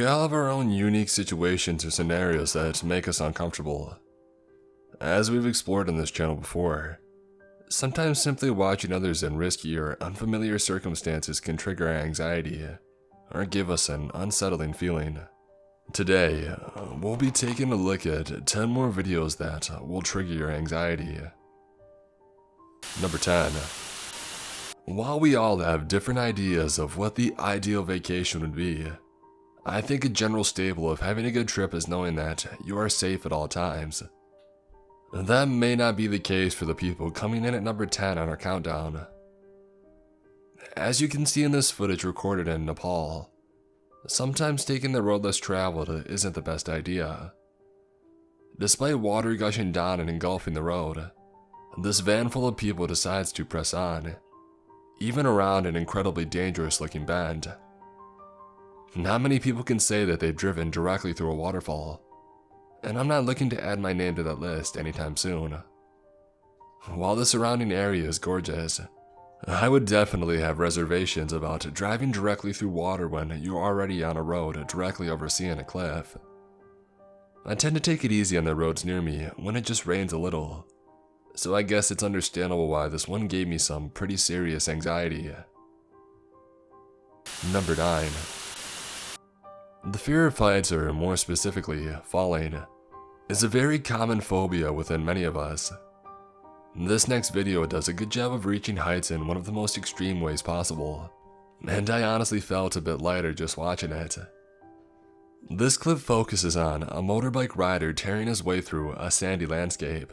all have our own unique situations or scenarios that make us uncomfortable. As we've explored on this channel before, sometimes simply watching others in risky or unfamiliar circumstances can trigger our anxiety or give us an unsettling feeling. Today, we'll be taking a look at 10 more videos that will trigger your anxiety. Number 10. While we all have different ideas of what the ideal vacation would be, I think a general staple of having a good trip is knowing that you are safe at all times. That may not be the case for the people coming in at number 10 on our countdown. As you can see in this footage recorded in Nepal, sometimes taking the road less traveled isn't the best idea. Despite water gushing down and engulfing the road, this van full of people decides to press on, even around an incredibly dangerous looking bend. Not many people can say that they've driven directly through a waterfall, and I'm not looking to add my name to that list anytime soon. While the surrounding area is gorgeous, I would definitely have reservations about driving directly through water when you're already on a road directly overseeing a cliff. I tend to take it easy on the roads near me when it just rains a little, so I guess it's understandable why this one gave me some pretty serious anxiety. Number 9. The fear of heights, or more specifically, falling, is a very common phobia within many of us. This next video does a good job of reaching heights in one of the most extreme ways possible, and I honestly felt a bit lighter just watching it. This clip focuses on a motorbike rider tearing his way through a sandy landscape.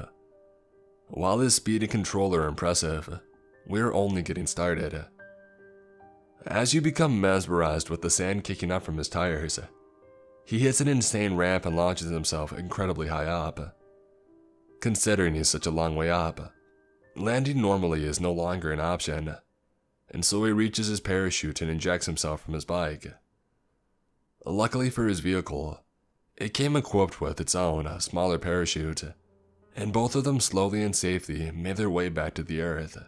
While his speed and control are impressive, we're only getting started. As you become mesmerized with the sand kicking up from his tires, he hits an insane ramp and launches himself incredibly high up. Considering he's such a long way up, landing normally is no longer an option, and so he reaches his parachute and ejects himself from his bike. Luckily for his vehicle, it came equipped with its own smaller parachute, and both of them slowly and safely made their way back to the earth.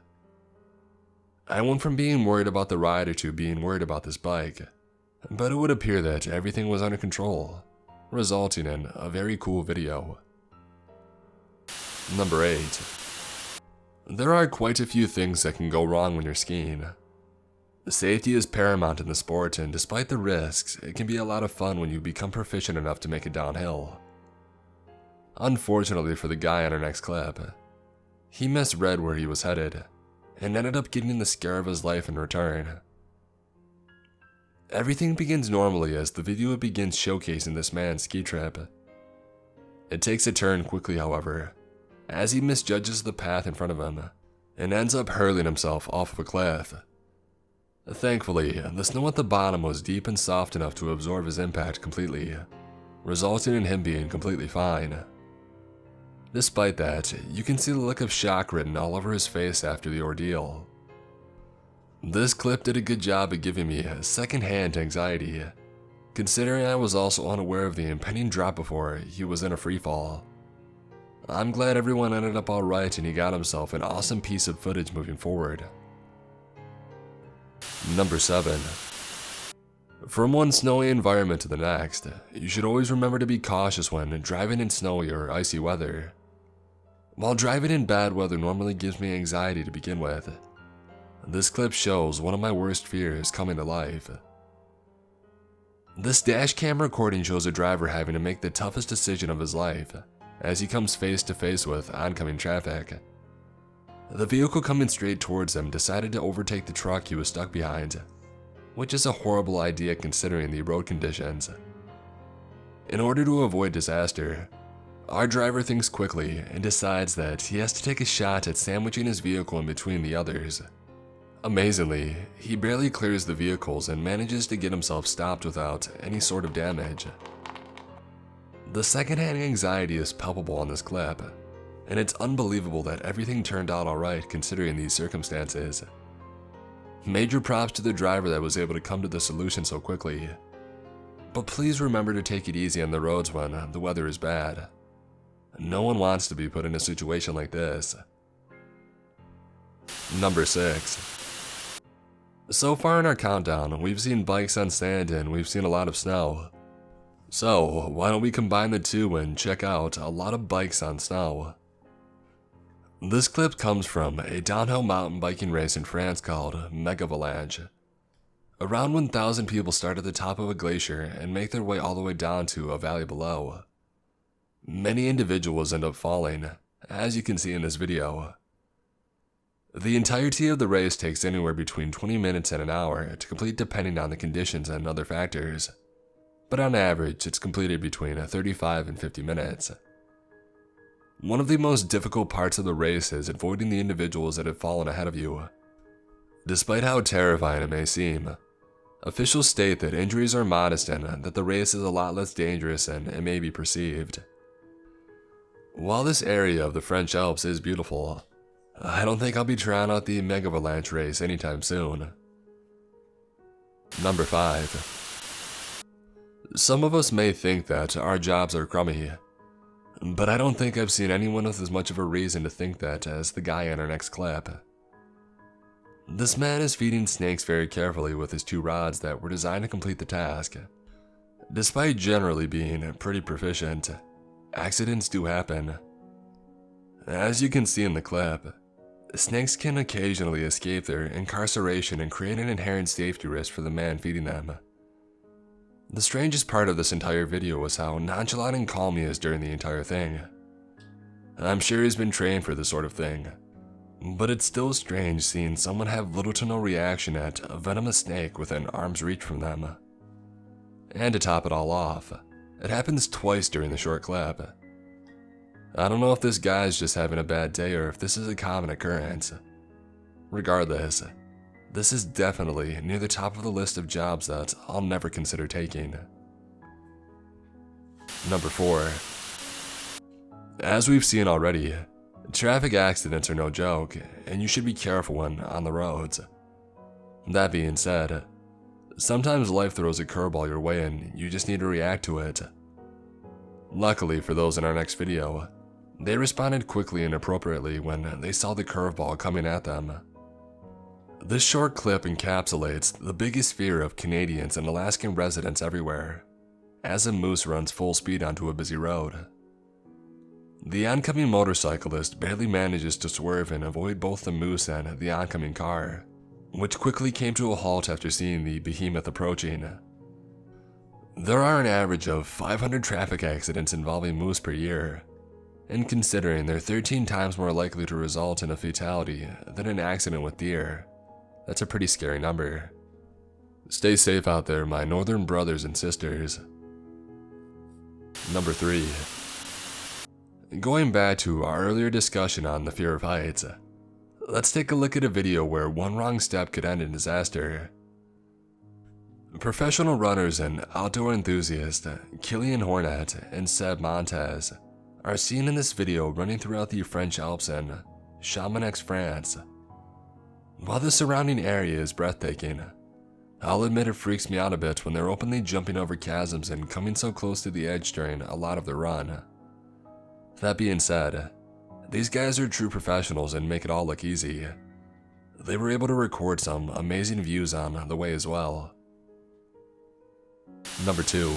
I went from being worried about the rider to being worried about this bike, but it would appear that everything was under control, resulting in a very cool video. Number 8. There are quite a few things that can go wrong when you're skiing. Safety is paramount in the sport, and despite the risks, it can be a lot of fun when you become proficient enough to make it downhill. Unfortunately for the guy on our next clip, he misread where he was headed, and ended up getting the scare of his life in return. Everything begins normally as the video begins showcasing this man's ski trip. It takes a turn quickly, however, as he misjudges the path in front of him, and ends up hurling himself off of a cliff. Thankfully, the snow at the bottom was deep and soft enough to absorb his impact completely, resulting in him being completely fine. Despite that, you can see the look of shock written all over his face after the ordeal. This clip did a good job of giving me second-hand anxiety, considering I was also unaware of the impending drop before he was in a free fall. I'm glad everyone ended up alright and he got himself an awesome piece of footage moving forward. Number 7. From one snowy environment to the next, you should always remember to be cautious when driving in snowy or icy weather. While driving in bad weather normally gives me anxiety to begin with, this clip shows one of my worst fears coming to life. This dash cam recording shows a driver having to make the toughest decision of his life as he comes face to face with oncoming traffic. The vehicle coming straight towards him decided to overtake the truck he was stuck behind, which is a horrible idea considering the road conditions. In order to avoid disaster, our driver thinks quickly and decides that he has to take a shot at sandwiching his vehicle in between the others. Amazingly, he barely clears the vehicles and manages to get himself stopped without any sort of damage. The secondhand anxiety is palpable on this clip, and it's unbelievable that everything turned out alright considering these circumstances. Major props to the driver that was able to come to the solution so quickly. But please remember to take it easy on the roads when the weather is bad. No one wants to be put in a situation like this. Number 6. So far in our countdown, we've seen bikes on sand and we've seen a lot of snow. So, why don't we combine the two and check out a lot of bikes on snow? This clip comes from a downhill mountain biking race in France called Megavalanche. Around 1,000 people start at the top of a glacier and make their way all the way down to a valley below. Many individuals end up falling, as you can see in this video. The entirety of the race takes anywhere between 20 minutes and an hour to complete depending on the conditions and other factors, but on average it's completed between 35 and 50 minutes. One of the most difficult parts of the race is avoiding the individuals that have fallen ahead of you. Despite how terrifying it may seem, officials state that injuries are modest and that the race is a lot less dangerous than it may be perceived. While this area of the French Alps is beautiful, I don't think I'll be trying out the Megavalanche race anytime soon. Number 5. Some of us may think that our jobs are crummy, but I don't think I've seen anyone with as much of a reason to think that as the guy in our next clip. This man is feeding snakes very carefully with his 2 rods that were designed to complete the task. Despite generally being pretty proficient, accidents do happen. As you can see in the clip, snakes can occasionally escape their incarceration and create an inherent safety risk for the man feeding them. The strangest part of this entire video was how nonchalant and calm he is during the entire thing. I'm sure he's been trained for this sort of thing, but it's still strange seeing someone have little to no reaction at a venomous snake within arm's reach from them. And to top it all off, it happens twice during the short clip. I don't know if this guy's just having a bad day or if this is a common occurrence. Regardless, this is definitely near the top of the list of jobs that I'll never consider taking. Number 4. As we've seen already, traffic accidents are no joke, and you should be careful when on the roads. That being said, sometimes life throws a curveball your way and you just need to react to it. Luckily for those in our next video, they responded quickly and appropriately when they saw the curveball coming at them. This short clip encapsulates the biggest fear of Canadians and Alaskan residents everywhere, as a moose runs full speed onto a busy road. The oncoming motorcyclist barely manages to swerve and avoid both the moose and the oncoming car, which quickly came to a halt after seeing the behemoth approaching. There are an average of 500 traffic accidents involving moose per year, and considering they're 13 times more likely to result in a fatality than an accident with deer, that's a pretty scary number. Stay safe out there, my northern brothers and sisters. Number 3. Going back to our earlier discussion on the fear of heights, let's take a look at a video where one wrong step could end in disaster. Professional runners and outdoor enthusiasts Killian Hornet and Seb Montez are seen in this video running throughout the French Alps in Chamonix, France. While the surrounding area is breathtaking, I'll admit it freaks me out a bit when they're openly jumping over chasms and coming so close to the edge during a lot of the run. That being said, these guys are true professionals and make it all look easy. They were able to record some amazing views on the way as well. Number 2.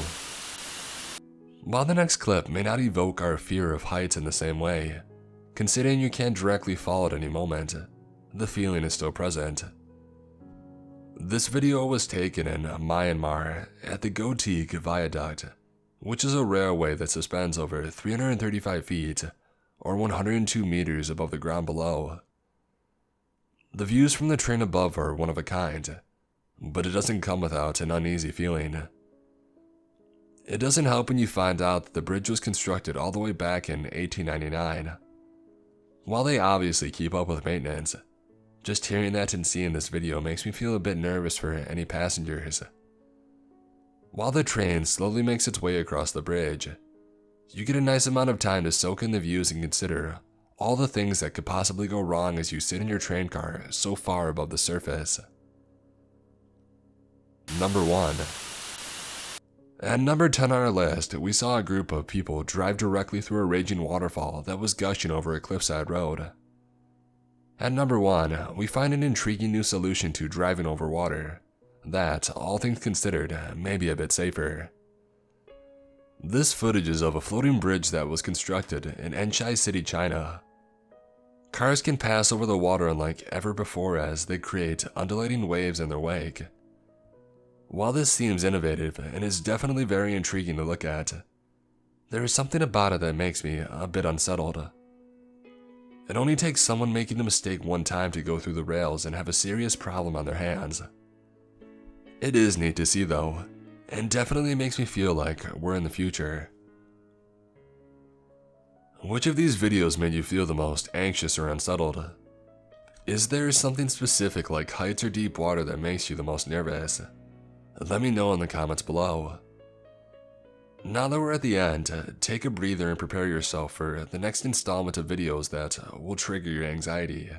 While the next clip may not evoke our fear of heights in the same way, considering you can't directly fall at any moment, the feeling is still present. This video was taken in Myanmar at the Gotik Viaduct, which is a railway that suspends over 335 feet, or 102 meters above the ground below. The views from the train above are one of a kind, but it doesn't come without an uneasy feeling. It doesn't help when you find out that the bridge was constructed all the way back in 1899. While they obviously keep up with maintenance, just hearing that and seeing this video makes me feel a bit nervous for any passengers. While the train slowly makes its way across the bridge, you get a nice amount of time to soak in the views and consider all the things that could possibly go wrong as you sit in your train car so far above the surface. Number 1. At number 10 on our list, we saw a group of people drive directly through a raging waterfall that was gushing over a cliffside road. At number 1, we find an intriguing new solution to driving over water that, all things considered, may be a bit safer. This footage is of a floating bridge that was constructed in Enchai City, China. Cars can pass over the water unlike ever before as they create undulating waves in their wake. While this seems innovative and is definitely very intriguing to look at, there is something about it that makes me a bit unsettled. It only takes someone making a mistake one time to go through the rails and have a serious problem on their hands. It is neat to see though, and definitely makes me feel like we're in the future. Which of these videos made you feel the most anxious or unsettled? Is there something specific like heights or deep water that makes you the most nervous? Let me know in the comments below. Now that we're at the end, take a breather and prepare yourself for the next installment of videos that will trigger your anxiety.